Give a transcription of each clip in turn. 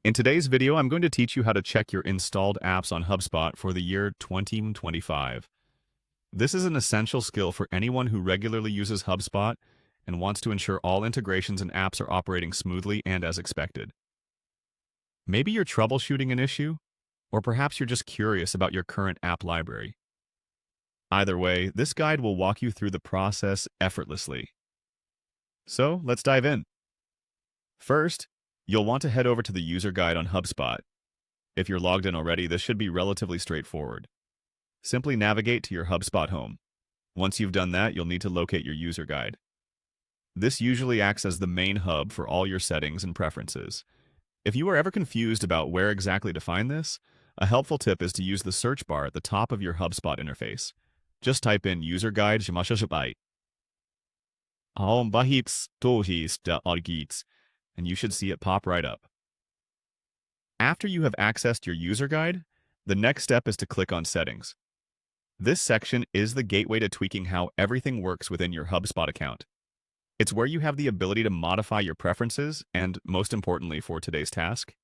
In today's video, I'm going to teach you how to check your installed apps on HubSpot for the year 2025. This is an essential skill for anyone who regularly uses HubSpot and wants to ensure all integrations and apps are operating smoothly and as expected. Maybe you're troubleshooting an issue, or perhaps you're just curious about your current app library. Either way, this guide will walk you through the process effortlessly. So, let's dive in. First, you'll want to head over to the user guide on HubSpot. If you're logged in already, this should be relatively straightforward. Simply navigate to your HubSpot home. Once you've done that, you'll need to locate your user guide. This usually acts as the main hub for all your settings and preferences. If you are ever confused about where exactly to find this, a helpful tip is to use the search bar at the top of your HubSpot interface. Just type in user guide and you should see it pop right up. After you have accessed your user guide, the next step is to click on Settings. This section is the gateway to tweaking how everything works within your HubSpot account. It's where you have the ability to modify your preferences and, most importantly for today's task,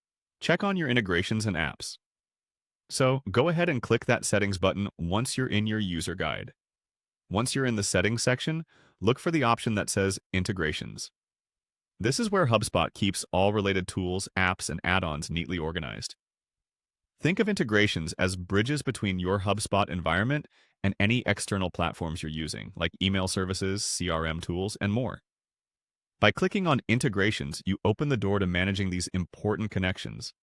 check on your integrations and apps. So, go ahead and click that Settings button once you're in your user guide. Once you're in the Settings section, look for the option that says Integrations. This is where HubSpot keeps all related tools, apps, and add-ons neatly organized. Think of integrations as bridges between your HubSpot environment and any external platforms you're using, like email services, CRM tools, and more. By clicking on Integrations, you open the door to managing these important connections.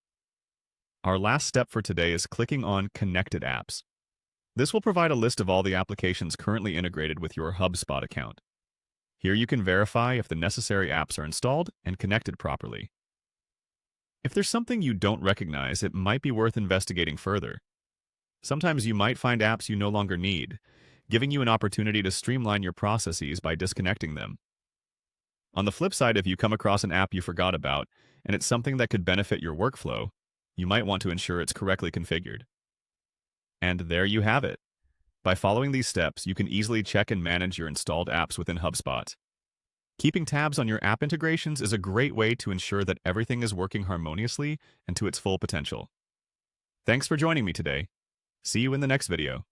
Our last step for today is clicking on Connected Apps. This will provide a list of all the applications currently integrated with your HubSpot account. Here you can verify if the necessary apps are installed and connected properly. If there's something you don't recognize, it might be worth investigating further. Sometimes you might find apps you no longer need, giving you an opportunity to streamline your processes by disconnecting them. On the flip side, if you come across an app you forgot about, and it's something that could benefit your workflow, you might want to ensure it's correctly configured. And there you have it. By following these steps, you can easily check and manage your installed apps within HubSpot. Keeping tabs on your app integrations is a great way to ensure that everything is working harmoniously and to its full potential. Thanks for joining me today. See you in the next video.